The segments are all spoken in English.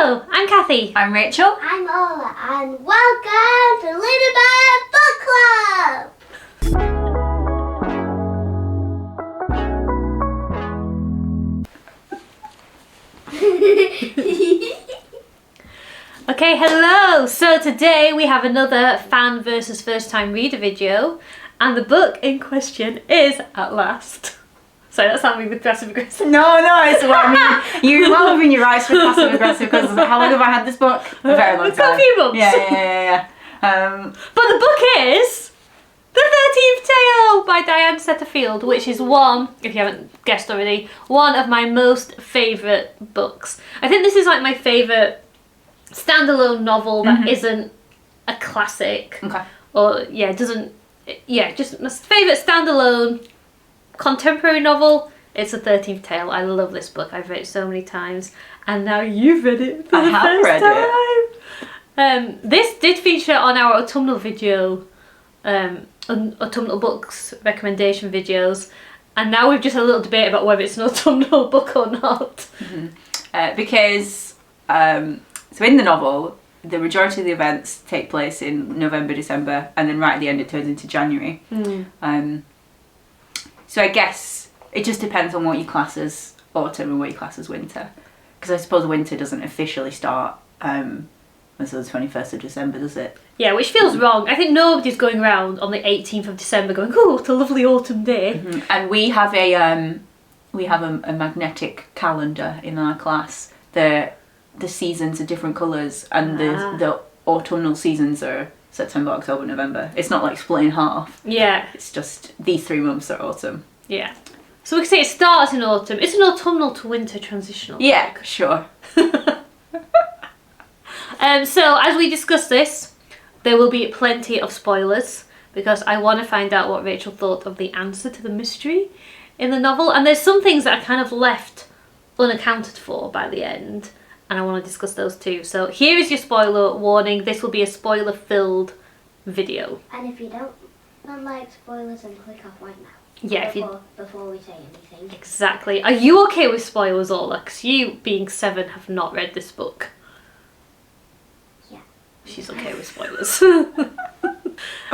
Hello, I'm Cathy. I'm Rachel. I'm Ola, and welcome to Little Bird Book Club! Okay, hello! So today we have another fan versus first time reader video, and the book in question is At Last. Sorry, that sounded really passive aggressive. No, it's what I mean. You're well within your rights for passive aggressive because how long have I had this book? A very long time. A few months. Yeah. But the book is The 13th Tale by Diane Setterfield, which is one, if you haven't guessed already, one of my most favourite books. I think this is like my favourite standalone novel that isn't a classic. Okay. Or, just my favourite standalone contemporary novel. It's The 13th Tale. I love this book. I've read it so many times. And now you've read it for the first time. This did feature on our autumnal video, autumnal books recommendation videos. And now we've just had a little debate about whether it's an autumnal book or not. Because, so in the novel, the majority of the events take place in November, December, and then right at the end it turns into January. So I guess it just depends on what you class as autumn and what you class as winter. Because I suppose winter doesn't officially start until the 21st of December, does it? Yeah, which feels wrong. I think nobody's going around on the 18th of December going, oh, what a lovely autumn day. And we have a magnetic calendar in our class. The seasons are different colours, and the autumnal seasons are September, October, November. It's not like split in half. Yeah. It's just these 3 months are autumn. Yeah. So we can say it starts in autumn. It's an autumnal to winter transitional. Yeah, sure. So as we discuss this, there will be plenty of spoilers because I want to find out what Rachel thought of the answer to the mystery in the novel. And there's some things that are kind of left unaccounted for by the end. And I want to discuss those too. So here is your spoiler warning. This will be a spoiler-filled video. And if you don't like spoilers, then click off right now. Yeah, before we say anything. Exactly. Are you okay with spoilers, Ola? Because you, being 7, have not read this book. Yeah. She's okay with spoilers. Do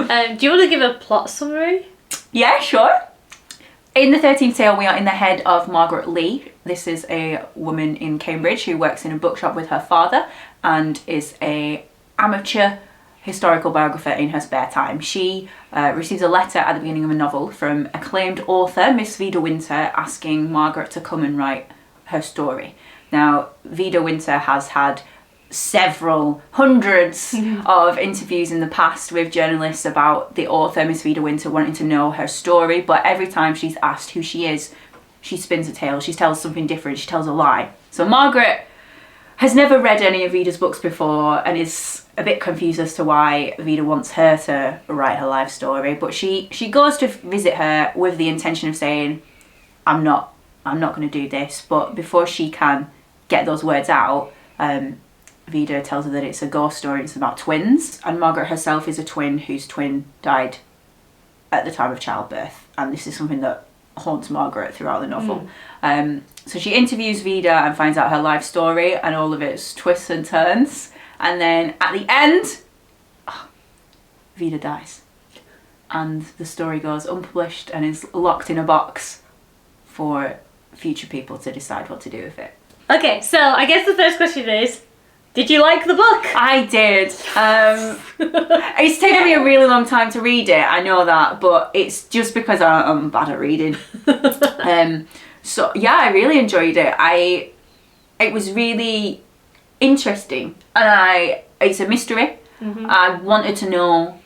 you want to give a plot summary? Yeah, sure. In The 13th Tale, we are in the head of Margaret Lee. This is a woman in Cambridge who works in a bookshop with her father and is an amateur historical biographer in her spare time. She receives a letter at the beginning of a novel from acclaimed author Miss Vida Winter asking Margaret to come and write her story. Now, Vida Winter has had several hundreds of interviews in the past with journalists about the author Miss Vida Winter wanting to know her story, but every time she's asked who she is, she spins a tale. She tells something different. She tells a lie. So Margaret has never read any of Vida's books before and is a bit confused as to why Vida wants her to write her life story, but she goes to visit her with the intention of saying, I'm not going to do this. But before she can get those words out, Vida tells her that it's a ghost story, it's about twins, and Margaret herself is a twin whose twin died at the time of childbirth, and this is something that haunts Margaret throughout the novel. So she interviews Vida and finds out her life story and all of its twists and turns, and then at the end, Vida dies. And the story goes unpublished and is locked in a box for future people to decide what to do with it. Okay, so I guess the first question is, did you like the book? I did. It's taken me a really long time to read it, I know that, but it's just because I'm bad at reading. So yeah, I really enjoyed it. It was really interesting, and it's a mystery. I wanted to know.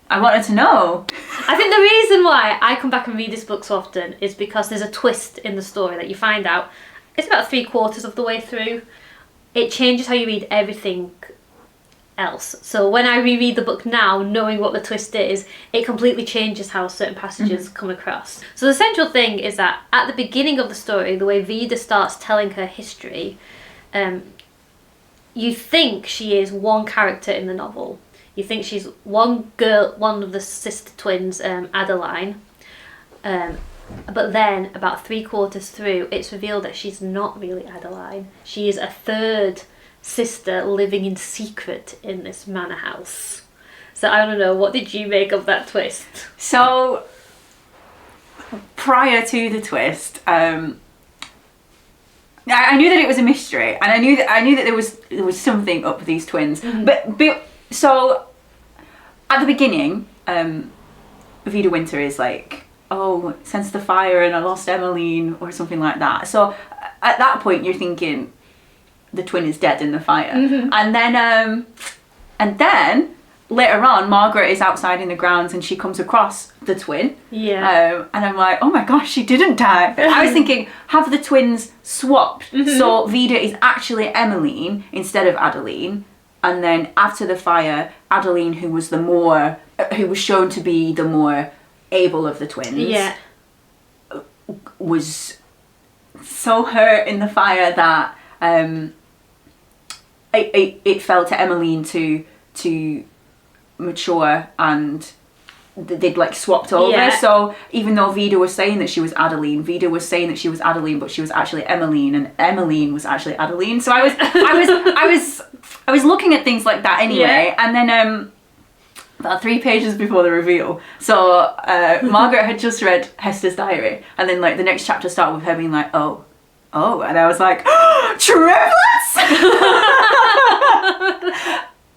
I think the reason why I come back and read this book so often is because there's a twist in the story that you find out. It's about 3/4 of the way through. It changes how you read everything else. So when I reread the book now, knowing what the twist is, it completely changes how certain passages come across. So the central thing is that at the beginning of the story, the way Vida starts telling her history, you think she is one character in the novel. You think she's one girl, one of the sister twins, Adeline. But then, about 3/4 through, it's revealed that she's not really Adeline. She is a third sister living in secret in this manor house. So I don't know, what did you make of that twist? So prior to the twist, I knew that it was a mystery, and I knew that there was something up with these twins. But so at the beginning, Vida Winter is like, oh, sense the fire and I lost Emmeline or something like that. So at that point you're thinking the twin is dead in the fire. And then later on, Margaret is outside in the grounds and she comes across the twin. Yeah. And I'm like, oh my gosh, she didn't die. I was thinking, have the twins swapped? So Vida is actually Emmeline instead of Adeline. And then after the fire, Adeline, who was shown to be the more able of the twins, was so hurt in the fire that it fell to Emmeline to mature, and they'd like swapped over. Yeah. So even though Vida was saying that she was Adeline, Vida was saying that she was Adeline, but she was actually Emmeline, and Emmeline was actually Adeline. So I was looking at things like that anyway. And then about 3 pages before the reveal, so Margaret had just read Hester's diary, and then like the next chapter started with her being like, oh, and I was like, triplets.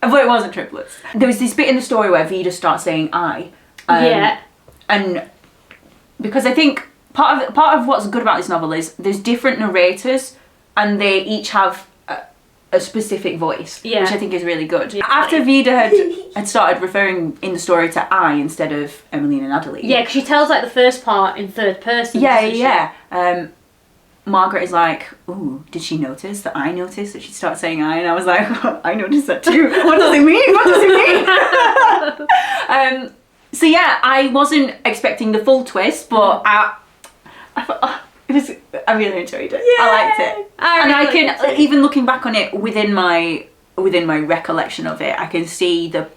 But it wasn't triplets. There was this bit in the story where Vida starts saying I. And because I think part of what's good about this novel is there's different narrators and they each have a specific voice, which I think is really good. Yeah. After Vida had started referring in the story to I instead of Emmeline and Adeline. Yeah, because she tells like the first part in third person. Margaret is like, ooh, did she notice that I noticed that she started saying I? And I was like, oh, I noticed that too. What does it mean? What does it mean? So yeah, I wasn't expecting the full twist, but I really enjoyed it. Yay! I liked it. I can, even looking back on it within my recollection of it, I can see the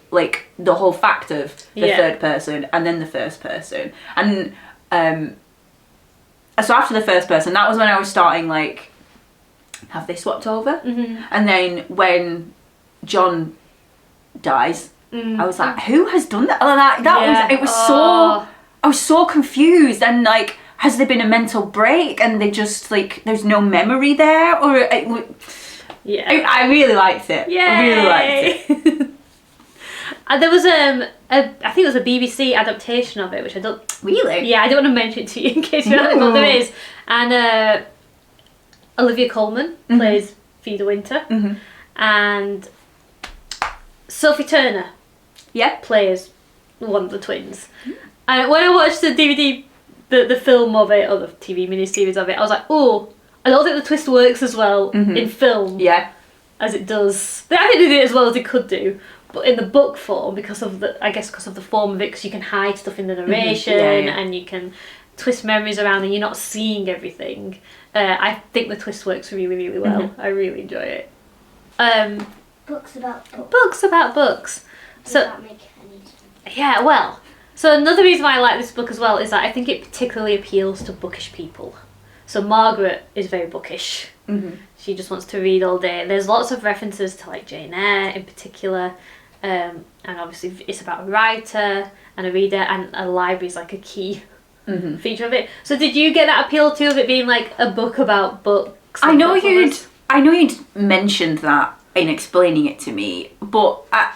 whole fact of the third person and then the first person. And so after the first person, that was when I was starting like, have they swapped over? And then when John dies, I was like, who has done that? I was so confused, and like, has there been a mental break and they just like, there's no memory there, or I really liked it. I really liked it. There was I think it was a BBC adaptation of it, which I don't... Really? Yeah, I don't want to mention it to you in case you don't know what there is. And Olivia Colman plays Vida Winter. And Sophie Turner plays one of the twins. And when I watched the DVD, the film of it, or the TV miniseries of it, I was like, oh, I don't think the twist works as well in film as it does. I think they did it as well as they could do. But in the book form, because of the form of it, because you can hide stuff in the narration and you can twist memories around and you're not seeing everything. I think the twist works really, really well. I really enjoy it. Books about books. Books about books. Does So that make any sense? yeah, well. So another reason why I like this book as well is that I think it particularly appeals to bookish people. So Margaret is very bookish. She just wants to read all day. There's lots of references to like Jane Eyre in particular. And obviously it's about a writer and a reader, and a library is like a key feature of it. So did you get that appeal too, of it being like a book about books? I know you'd mentioned that in explaining it to me, but I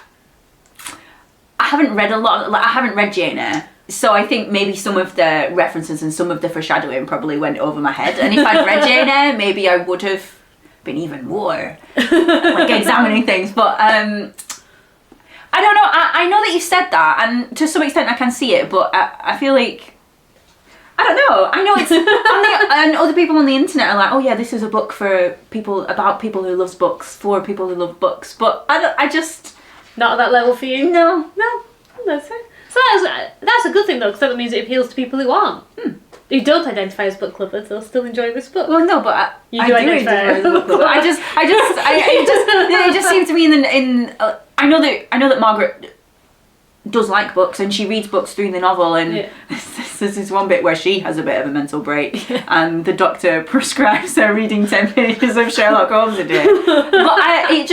haven't read I haven't read Jane Eyre, so I think maybe some of the references and some of the foreshadowing probably went over my head. And if I'd read Jane Eyre, maybe I would have been even more like examining things. But I don't know. I know that you said that, and to some extent I can see it, but I feel like, I don't know. I know it's and other people on the internet are like, oh yeah, this is a book for people, about people who love books, for people who love books. But I just not at that level for you. No, that's it. So that's a good thing though, because that means it appeals to people who aren't. Who don't identify as book lovers, they'll still enjoy this book. Well, no, but I do identify as a book lover. It just seemed to me I know that Margaret does like books and she reads books through the novel, and there's this one bit where she has a bit of a mental break and the doctor prescribes her reading 10 pages of Sherlock Holmes a day. But it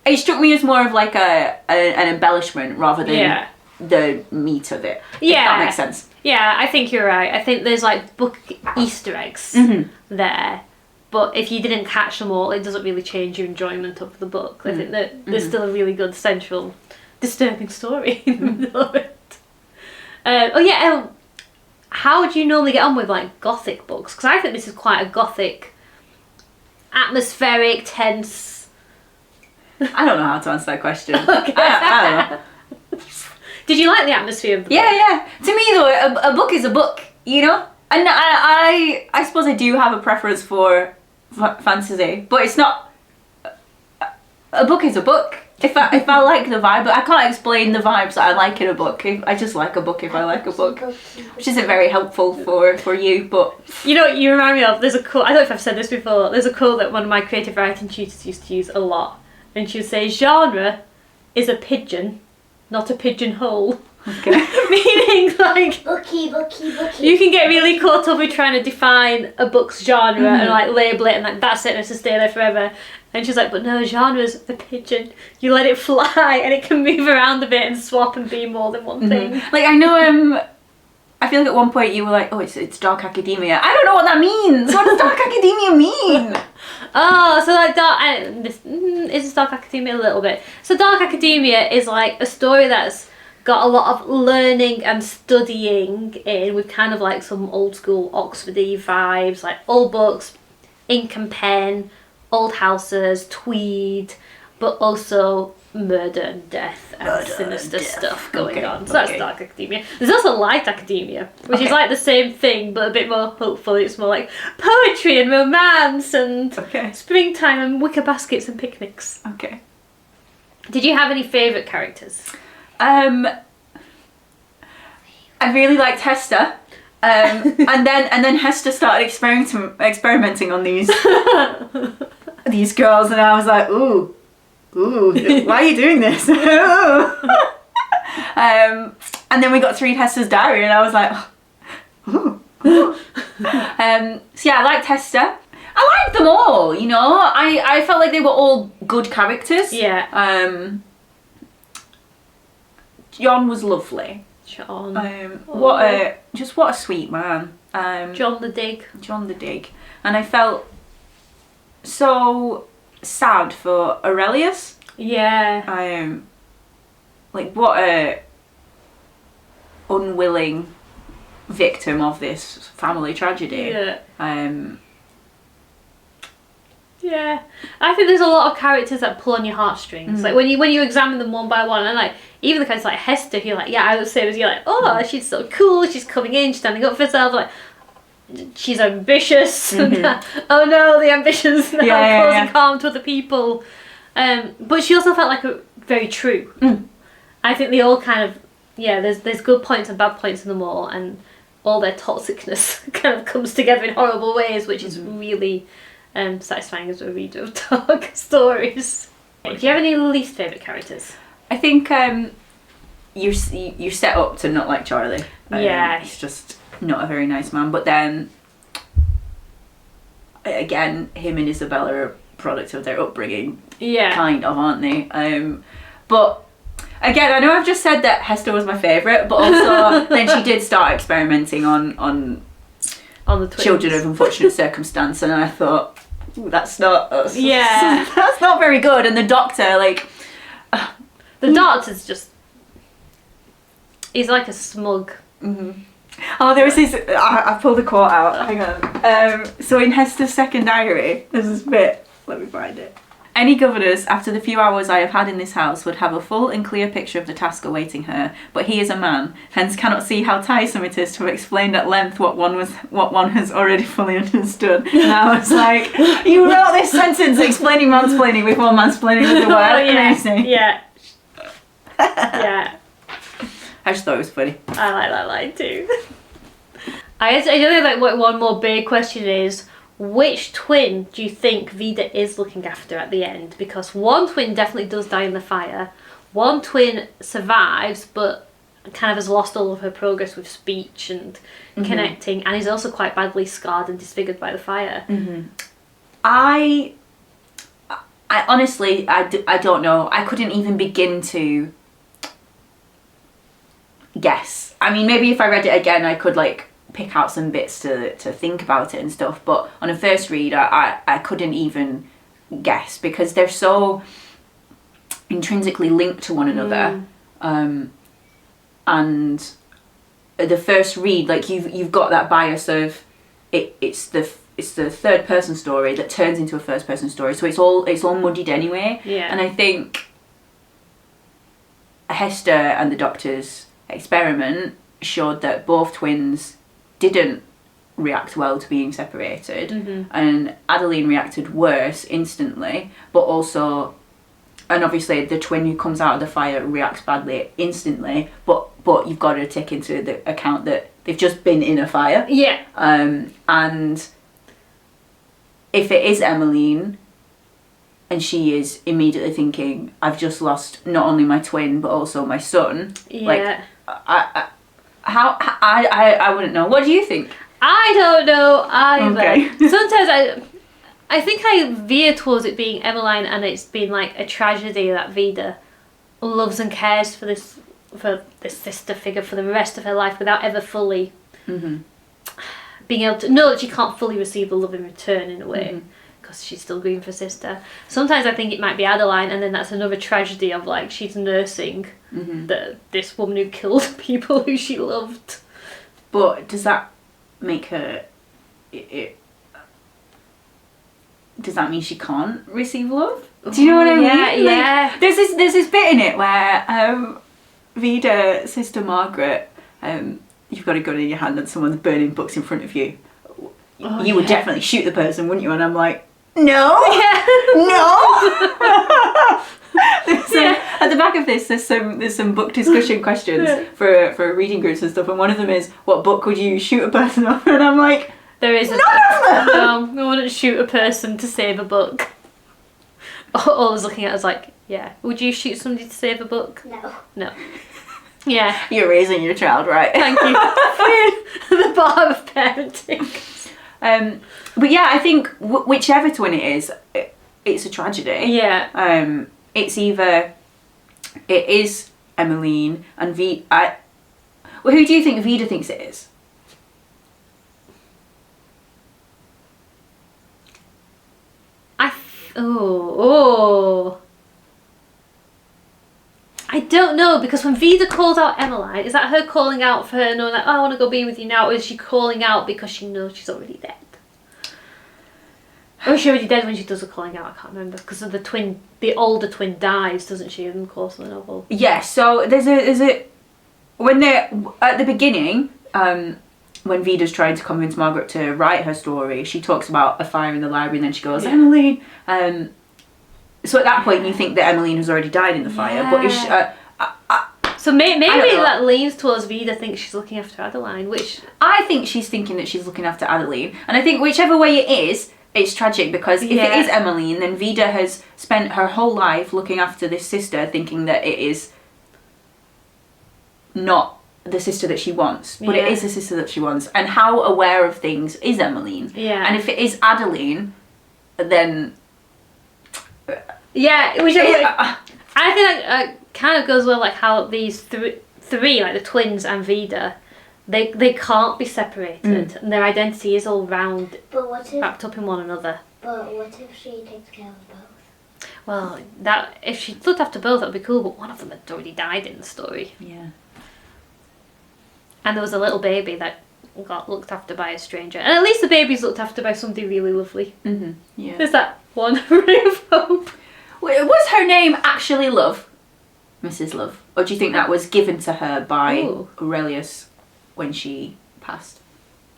it struck me as more of like an embellishment rather than Yeah. the meat of it. Yeah. If that makes sense. Yeah, I think you're right. I think there's like book Easter eggs there, but if you didn't catch them all, it doesn't really change your enjoyment of the book. I think that there's still a really good central, disturbing story in the middle of it. How do you normally get on with like Gothic books? Because I think this is quite a Gothic, atmospheric, tense. I don't know how to answer that question. Okay. I don't know. Did you like the atmosphere of the book? Yeah. To me though, a book is a book, you know? And I suppose I do have a preference for fantasy, but it's not... A book is a book. If I like the vibe, but I can't explain the vibes that I like in a book. I just like a book if I like a book, which isn't very helpful for you, but... You know what you remind me of? There's a quote, I don't know if I've said this before, there's a quote that one of my creative writing tutors used to use a lot. And she would say, genre is a pigeon, not a pigeonhole. Okay. Meaning, like, Bookie. you can get really caught up with trying to define a book's genre and like label it and like that's it and it's to stay there forever. And she's like, but no, genre's the pigeon. You let it fly and it can move around a bit and swap and be more than one thing. Like, I know, I feel like at one point you were like, oh, it's dark academia. I don't know what that means. What does dark academia mean? Oh, so like is dark academia a little bit. So dark academia is like a story that's got a lot of learning and studying in with kind of like some old school Oxfordy vibes, like old books, ink and pen, old houses, tweed, but also murder and death and sinister stuff going on. So that's dark academia. There's also light academia, which is like the same thing but a bit more hopeful. It's more like poetry and romance and springtime and wicker baskets and picnics. Okay. Did you have any favourite characters? I really liked Hester. And then Hester started experimenting on these girls, and I was like, ooh, why are you doing this? And then we got to read Hester's diary, and I was like, ooh. So yeah, I liked Hester. I liked them all, you know. I felt like they were all good characters. Yeah. John was lovely. John. What a sweet man. John the Dig. John the Dig. And I felt so sad for Aurelius. Yeah. Like what a unwilling victim of this family tragedy. Yeah. Yeah, I think there's a lot of characters that pull on your heartstrings. Like when you examine them one by one, and like even the characters like Hester, you're like, yeah, I would say you're like, oh, she's so cool. She's coming in, she's standing up for herself. Like she's ambitious. Oh no, the ambitions now causing harm to other people. But she also felt like very true. I think they all kind of there's good points and bad points in them all, and all their toxicness kind of comes together in horrible ways, which is really satisfying as a reader of dark stories. Do you have any least favourite characters? I think you're set up to not like Charlie. He's just not a very nice man. But then again, him and Isabella are a product of their upbringing. Yeah, kind of, aren't they? But again, I know I've just said that Hester was my favourite, but also then she did start experimenting on the twins. Children of unfortunate circumstance, and I thought, ooh, that's not very good. And the doctor, like, the doctor's just, he's like a smug. Oh, there was this, I pulled a quote out, hang on. So in Hester's second diary, there's this bit, let me find it. Any governess, after the few hours I have had in this house, would have a full and clear picture of the task awaiting her, but he is a man, hence cannot see how tiresome it is to have explained at length what one has already fully understood. And I was like, you wrote this sentence explaining mansplaining before mansplaining was a word. Amazing. Yeah. Yeah. I just thought it was funny. I like that line too. I don't know, like, what one more big question is, which twin do you think Vida is looking after at the end? Because one twin definitely does die in the fire. One twin survives, but kind of has lost all of her progress with speech and connecting, and is also quite badly scarred and disfigured by the fire. I I honestly, I don't know. I couldn't even begin to guess. I mean, maybe if I read it again, I could like pick out some bits to think about it and stuff. But on a first read, I couldn't even guess because they're so intrinsically linked to one another. And the first read, like you've got that bias of it's the third person story that turns into a first person story, so it's all muddied anyway. Yeah. And I think Hester and the Doctor's experiment showed that both twins didn't react well to being separated, and Adeline reacted worse instantly, but also, and obviously the twin who comes out of the fire reacts badly instantly, but you've got to take into the account that they've just been in a fire. Yeah. And if it is Emmeline, and she is immediately thinking, I've just lost not only my twin but also my son. Yeah. Like, I wouldn't know. What do you think? I don't know either. Okay. Sometimes I think I veer towards it being Emmeline, and it's been like a tragedy that Vida loves and cares for this sister figure for the rest of her life without ever fully being able to know that she can't fully receive the love in return in a way, because she's still grieving for sister. Sometimes I think it might be Adeline, and then that's another tragedy of like she's nursing this woman who killed people who she loved. But does that make her... does that mean she can't receive love? Do you know what I mean? Yeah. Like, there's this bit in it where Vida says to Margaret, you've got a gun in your hand and someone's burning books in front of you. You would definitely shoot the person, wouldn't you? And I'm like, no, no. At the back of this, there's some book discussion questions for reading groups and stuff, and one of them is, what book would you shoot a person over? And I'm like, there is none of them. No, I wouldn't shoot a person to save a book. All I was looking at was like, yeah, would you shoot somebody to save a book? No. Yeah. You're raising your child right. Thank you. The bar of parenting. But yeah, I think whichever twin it is, it's a tragedy. Yeah. It's either it is Emmeline and Vida. Well, who do you think Vida thinks it is? I don't know, because when Vida calls out Emmeline, is that her calling out for her knowing that, oh, I want to go be with you now, or is she calling out because she knows she's already dead? Or is she already dead when she does the calling out? I can't remember, because of the older twin dies, doesn't she, in the course of the novel? Yeah, so there's a when they're at the beginning, when Vida's trying to convince Margaret to write her story, she talks about a fire in the library, and then she goes, Emmeline. So at that point, you think that Emmeline has already died in the fire, but is she, so maybe that leans towards Vida thinks she's looking after Adeline, which... I think she's thinking that she's looking after Adeline, and I think whichever way it is, it's tragic, because if it is Emmeline, then Vida has spent her whole life looking after this sister, thinking that it is not the sister that she wants, but it is the sister that she wants. And how aware of things is Emmeline? Yeah. And if it is Adeline, then... Yeah, I think that kind of goes well, like how these three, like the twins and Vida, they can't be separated, and their identity is all wrapped up in one another. But what if she takes care of both? Well, if she looked after both, that would be cool, but one of them had already died in the story. Yeah. And there was a little baby that got looked after by a stranger. And at least the baby's looked after by somebody really lovely. Yeah. There's that one ray of hope. Was her name actually Love? Mrs. Love? Or do you think that was given to her by Aurelius when she passed?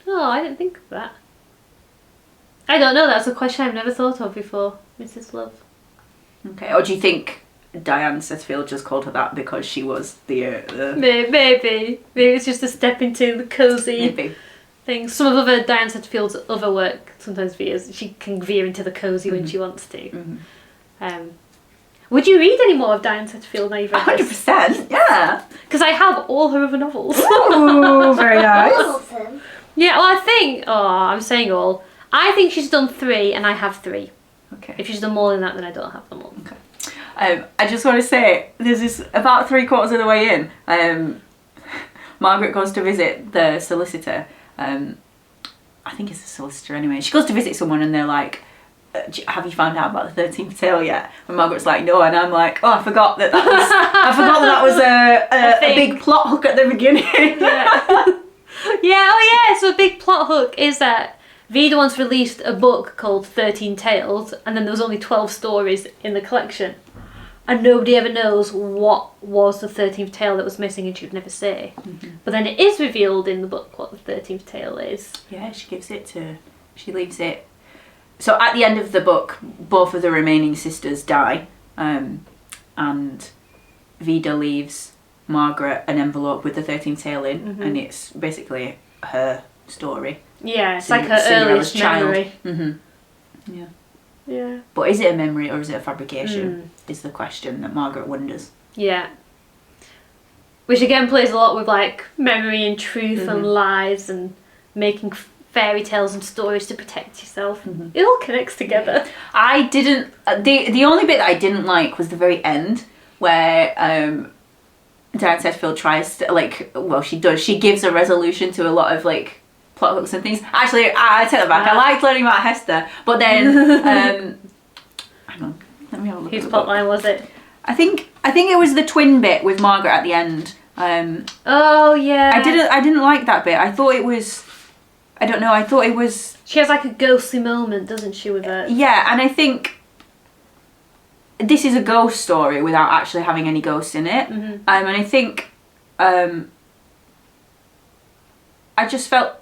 Oh, I didn't think of that. I don't know, that's a question I've never thought of before, Mrs. Love. Okay, or do you think Diane Setterfield just called her that because she was the... Maybe it's just a step into the cosy thing. Some of Diane Setterfield's other work sometimes veers. She can veer into the cosy when she wants to. Would you read any more of Diane Setterfield now you've read this? 100%, yeah. Because I have all her other novels. Ooh, very nice. All of them. Yeah, well I think, I'm saying all. I think she's done 3 and I have 3. Okay. If she's done more than that, then I don't have them all. Okay. I just want to say, there's this, about 3/4 of the way in, Margaret goes to visit the solicitor. I think it's a solicitor anyway. She goes to visit someone and they're like, have you found out about the 13th Tale yet? And Margaret's like, no. And I'm like, oh, I forgot that was a big plot hook at the beginning. Yeah, oh yeah, so a big plot hook is that Vida once released a book called 13 Tales, and then there was only 12 stories in the collection. And nobody ever knows what was the 13th tale that was missing, and she would never say. But then it is revealed in the book what the 13th tale is. Yeah, she leaves it. So at the end of the book, both of the remaining sisters die, and Vida leaves Margaret an envelope with the 13th tale in, and it's basically her story. Yeah, it's like her earliest memory. Yeah. Yeah. But is it a memory or is it a fabrication? Is the question that Margaret wonders. Yeah. Which again plays a lot with like memory and truth and lies and making fairy tales and stories to protect yourself. It all connects together. I didn't. The only bit that I didn't like was the very end where Diane Setterfield tries to she gives a resolution to a lot of like plot hooks and things. Actually, I take that back. I liked learning about Hester, but then hang on, let me have a look. Whose plotline was it? I think it was the twin bit with Margaret at the end. Oh yeah. I didn't like that bit. I thought it was. I don't know. I thought it was. She has like a ghostly moment, doesn't she, with it? Yeah, and I think this is a ghost story without actually having any ghosts in it. And I think I just felt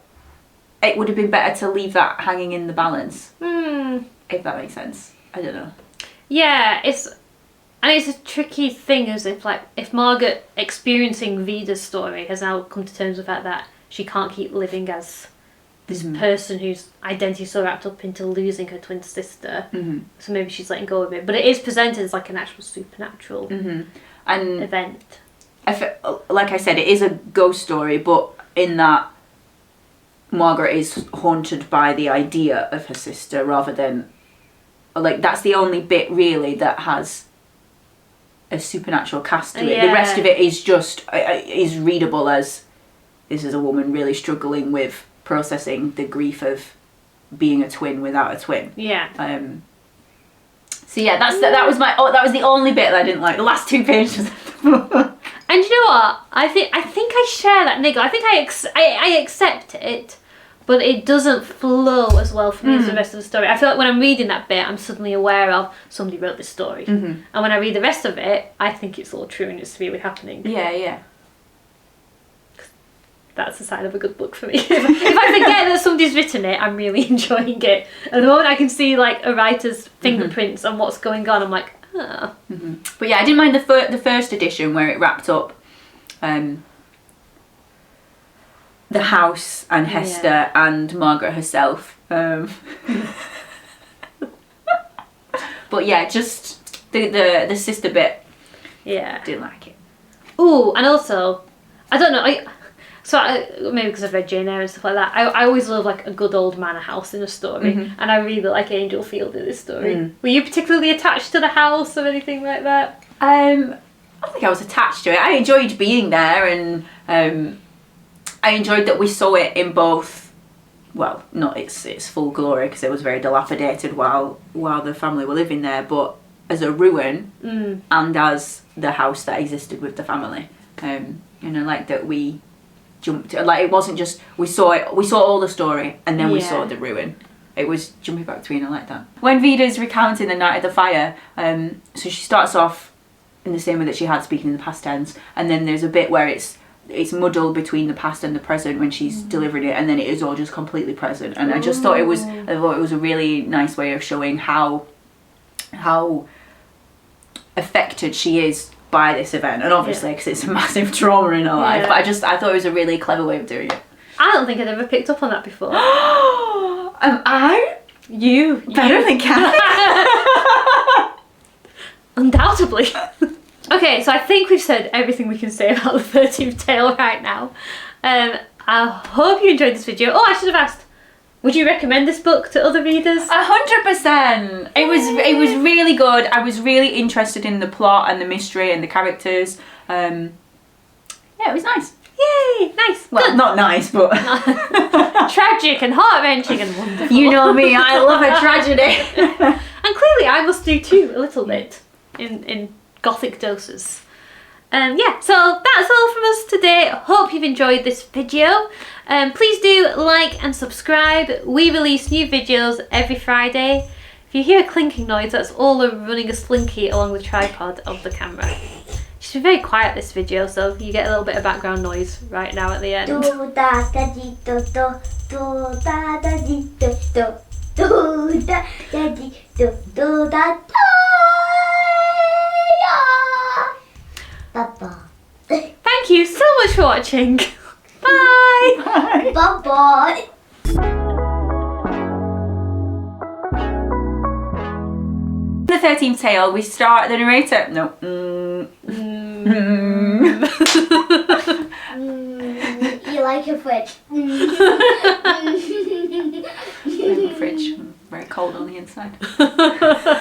it would have been better to leave that hanging in the balance. If that makes sense. I don't know. Yeah, it's a tricky thing, as if Margaret experiencing Vida's story has now come to terms with the fact that she can't keep living as this person whose identity is so wrapped up into losing her twin sister. So maybe she's letting go of it. But it is presented as like an actual supernatural event. Like I said, it is a ghost story, but in that Margaret is haunted by the idea of her sister rather than... Like, that's the only bit, really, that has a supernatural cast to it. The rest of it is just... is readable as this is a woman really struggling with processing the grief of being a twin without a twin. Yeah. So yeah, that was the only bit that I didn't like. The last 2 pages of the book. And you know what? I think I share that niggle. I think I accept it, but it doesn't flow as well for me as the rest of the story. I feel like when I'm reading that bit, I'm suddenly aware of somebody wrote this story. And when I read the rest of it, I think it's all true and it's really happening. Yeah. That's the sign of a good book for me. If I forget that somebody's written it, I'm really enjoying it. And the moment I can see like a writer's fingerprints on what's going on, I'm like, oh. But yeah, I didn't mind the first edition where it wrapped up the house and Hester and Margaret herself. But yeah, just the sister bit. Yeah. Didn't like it. Ooh, and also, I don't know, maybe because I've read Jane Eyre and stuff like that, I always love like a good old manor house in a story, and I really like Angel Field in this story. Were you particularly attached to the house or anything like that? I don't think I was attached to it. I enjoyed being there, and I enjoyed that we saw it in both, well, not its full glory because it was very dilapidated while the family were living there, but as a ruin and as the house that existed with the family. Like that we jumped, like it wasn't just we saw all the story and then we saw the ruin. It was jumping back between. I like that. When Vida's recounting the night of the fire, so she starts off in the same way that she had, speaking in the past tense, and then there's a bit where it's muddled between the past and the present when she's delivering it, and then it is all just completely present. And I just thought it was a really nice way of showing how affected she is by this event, and obviously because it's a massive trauma in her life. But I thought it was a really clever way of doing it. I don't think I'd ever picked up on that before. Am I? You better than Cathy? Undoubtedly. Okay, so I think we've said everything we can say about the 13th Tale right now. I hope you enjoyed this video. Oh, I should have asked, Would you recommend this book to other readers? 100%. It was really good. I was really interested in the plot and the mystery and the characters. Yeah, it was nice. Yay! Nice. Well, Good. not nice, but Tragic and heart-wrenching and wonderful. you know me, I love a tragedy. And clearly I must do too, a little bit, in Gothic doses. Yeah, so that's all from us today. Hope you've enjoyed this video. Please do like and subscribe. We release new videos every Friday. If you hear a clinking noise, that's Ola running a slinky along the tripod of the camera. She's been very quiet this video, so you get a little bit of background noise right now at the end. Do da da di do do do da da di do do do da da di do do da da. Bye-bye. Thank you so much for watching. Bye! Bye-bye. The 13th Tale, we start the narrator. No. You like your fridge. Fridge. Very cold on the inside.